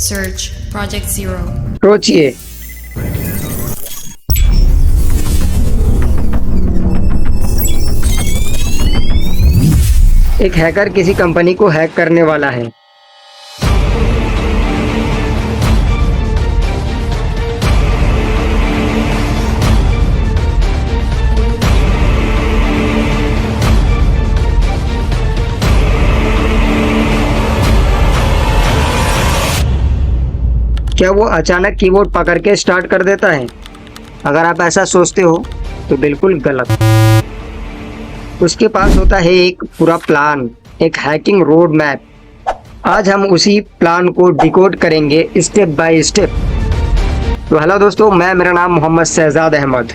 Search Project Zero. सोचिए, एक hacker किसी कंपनी को हैक करने वाला है। क्या वो अचानक कीबोर्ड पकड़ के स्टार्ट कर देता है? अगर आप ऐसा सोचते हो तो बिल्कुल गलत। उसके पास होता है एक पूरा प्लान, एक हैकिंग रोड मैप। आज हम उसी प्लान को डिकोड करेंगे स्टेप बाय स्टेप। तो हेलो दोस्तों, मेरा नाम मोहम्मद शहजाद अहमद।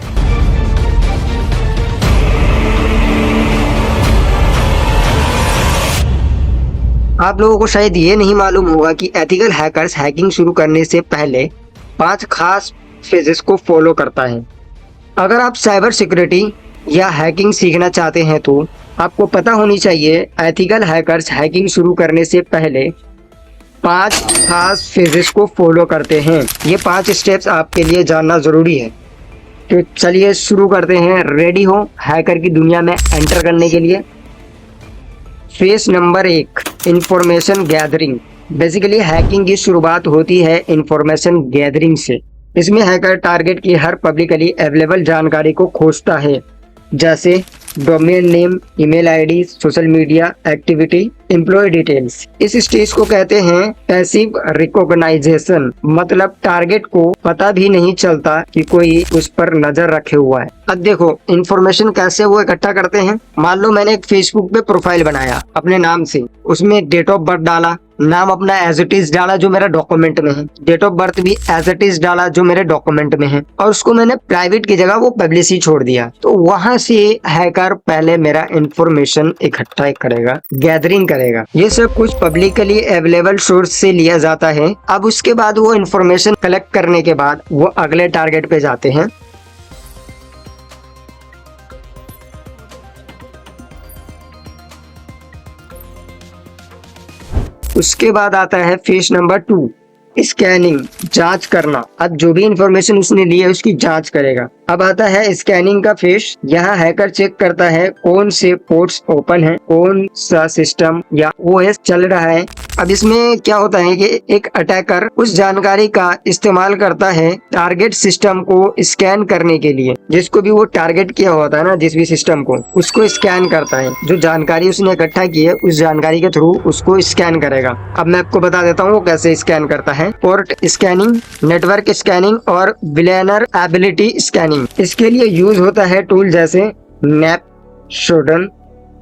आप लोगों को शायद ये नहीं मालूम होगा कि एथिकल हैकर्स हैकिंग शुरू करने से पहले 5 खास फेजेस को फॉलो करता है। अगर आप साइबर सिक्योरिटी या हैकिंग सीखना चाहते हैं तो आपको पता होनी चाहिए एथिकल हैकर्स हैकिंग शुरू करने से पहले 5 खास फेजेस को फॉलो करते हैं। ये 5 स्टेप्स आपके लिए जानना ज़रूरी है। तो चलिए शुरू करते हैं। रेडी हो हैकर की दुनिया में एंटर करने के लिए? Phase number 1, information gathering. Basically hacking की शुरुआत होती है इंफॉर्मेशन गैदरिंग से। इसमें हैकर टारगेट की हर पब्लिकली अवेलेबल जानकारी को खोजता है, जैसे domain name, email ID, social media activity, employ details. इस स्टेज को कहते हैं पैसिव रिकॉग्नाइजेशन, मतलब टारगेट को पता भी नहीं चलता कि कोई उस पर नजर रखे हुआ है। अब देखो इंफॉर्मेशन कैसे वो इकट्ठा करते हैं। मान लो मैंने एक फेसबुक पे प्रोफाइल बनाया अपने नाम से, उसमें डेट ऑफ बर्थ डाला, नाम अपना एज इट इज डाला जो मेरा डॉक्यूमेंट में है, डेट ऑफ बर्थ भी एज इट इज डाला जो मेरे डॉक्यूमेंट में है, और उसको मैंने प्राइवेट की जगह वो पब्लिक ही छोड़ दिया। तो वहां से हैकर पहले मेरा इंफॉर्मेशन इकट्ठा करेगा, गैदरिंग करेगा। ये सब कुछ पब्लिकली अवेलेबल सोर्स से लिया जाता है। अब उसके बाद वो इंफॉर्मेशन कलेक्ट करने के बाद वो अगले टारगेट पे जाते हैं। उसके बाद आता है फेज नंबर 2, स्कैनिंग, जांच करना। अब जो भी इंफॉर्मेशन उसने ली है उसकी जांच करेगा। अब आता है स्कैनिंग का फेज। यहाँ हैकर चेक करता है कौन से पोर्ट्स ओपन है, कौन सा सिस्टम या ओएस चल रहा है। अब इसमें क्या होता है कि एक अटैकर उस जानकारी का इस्तेमाल करता है टारगेट सिस्टम को स्कैन करने के लिए। जिसको भी वो टारगेट किया होता है ना, जिस भी सिस्टम को, उसको स्कैन करता है। जो जानकारी उसने इकट्ठा की है उस जानकारी के थ्रू उसको स्कैन करेगा। अब मैं आपको बता देता हूँ वो कैसे स्कैन करता है। पोर्ट स्कैनिंग, नेटवर्क स्कैनिंग और विलनरेबिलिटी स्कैनिंग। इसके लिए यूज होता है टूल जैसे नैप, शोडन,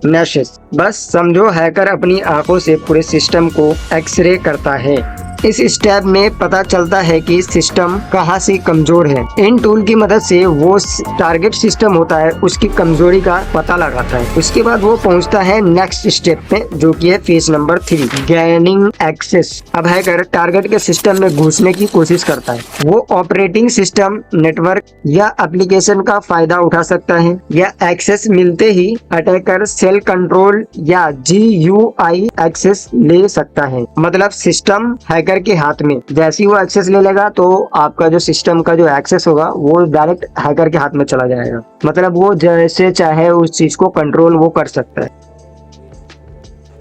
नेशिस। बस समझो हैकर अपनी आंखों से पूरे सिस्टम को एक्सरे करता है। इस स्टेप में पता चलता है कि सिस्टम कहाँ से कमजोर है। इन टूल की मदद से वो टारगेट सिस्टम होता है उसकी कमजोरी का पता लगाता है। उसके बाद वो पहुंचता है नेक्स्ट स्टेप पे, जो कि है फेज नंबर 3, गेनिंग एक्सेस। अब हैकर टारगेट के सिस्टम में घुसने की कोशिश करता है। वो ऑपरेटिंग सिस्टम, नेटवर्क या एप्लीकेशन का फायदा उठा सकता है, या एक्सेस मिलते ही अटैकर सेल कंट्रोल या GUI एक्सेस ले सकता है। मतलब सिस्टम हैकर के हाथ में। जैसे ही वो एक्सेस ले लेगा तो आपका जो सिस्टम का जो एक्सेस होगा वो डायरेक्ट हैकर के हाथ में चला जाएगा। मतलब वो जैसे चाहे उस चीज को कंट्रोल वो कर सकता है।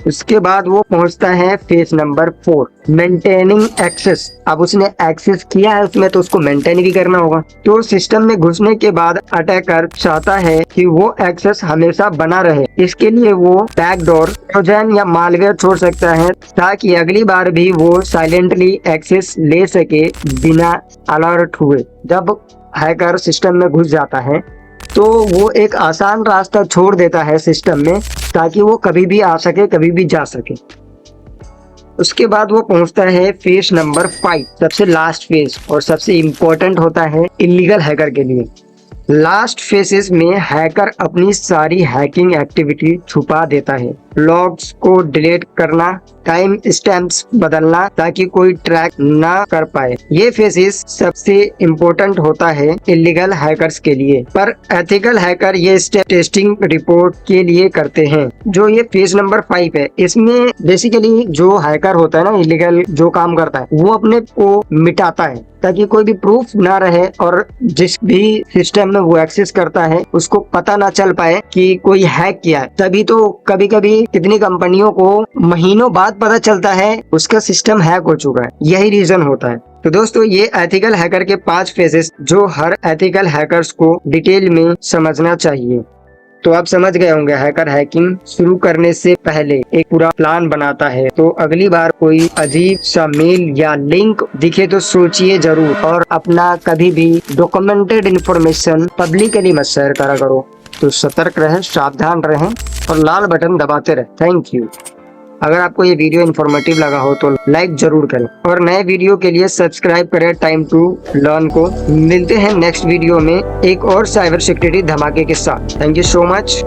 उसके बाद वो पहुंचता है फेज नंबर 4, मेंटेनिंग एक्सेस। अब उसने एक्सेस किया है उसमें तो उसको मेंटेन भी करना होगा। तो सिस्टम में घुसने के बाद अटैकर चाहता है कि वो एक्सेस हमेशा बना रहे। इसके लिए वो बैकडोर, ट्रोजन या मालवेयर छोड़ सकता है, ताकि अगली बार भी वो साइलेंटली एक्सेस ले सके बिना अलर्ट हुए। जब हैकर सिस्टम में घुस जाता है तो वो एक आसान रास्ता छोड़ देता है सिस्टम में, ताकि वो कभी भी आ सके, कभी भी जा सके। उसके बाद वो पहुंचता है फेज नंबर 5, सबसे लास्ट फेज, और सबसे इम्पोर्टेंट होता है इलीगल हैकर के लिए। लास्ट फेजेस में हैकर अपनी सारी हैकिंग एक्टिविटी छुपा देता है। लॉग्स को डिलीट करना, टाइम स्टैम्प्स बदलना ताकि कोई ट्रैक ना कर पाए। ये फेजेस सबसे इम्पोर्टेंट होता है इलीगल हैकर्स के लिए, पर एथिकल हैकर ये स्टेप टेस्टिंग रिपोर्ट के लिए करते हैं। जो ये फेज नंबर 5 है, इसमें बेसिकली जो हैकर होता है ना, इलीगल जो काम करता है, वो अपने को मिटाता है ताकि कोई भी प्रूफ ना रहे और जिस भी सिस्टम में वो एक्सेस करता है उसको पता ना चल पाए कि कोई हैक किया है। तभी तो कभी कभी कितनी कंपनियों को महीनों बाद पता चलता है उसका सिस्टम हैक हो चुका है। यही रीजन होता है। तो दोस्तों, ये एथिकल हैकर के 5 फेजेस जो हर एथिकल हैकर्स को डिटेल में समझना चाहिए। तो आप समझ गए होंगे, हैकर हैकिंग शुरू करने से पहले एक पूरा प्लान बनाता है। तो अगली बार कोई अजीब सा मेल या लिंक दिखे तो सोचिए जरूर और अपना कभी भी डॉक्यूमेंटेड इंफॉर्मेशन पब्लिकली मत शेयर करा करो। तो सतर्क रहें, सावधान रहें और लाल बटन दबाते रहें। Thank you. अगर आपको ये वीडियो इन्फॉर्मेटिव लगा हो तो लाइक जरूर करें और नए वीडियो के लिए सब्सक्राइब करें टाइम टू लर्न को। मिलते हैं नेक्स्ट वीडियो में एक और साइबर सिक्योरिटी धमाके के साथ। Thank you so much.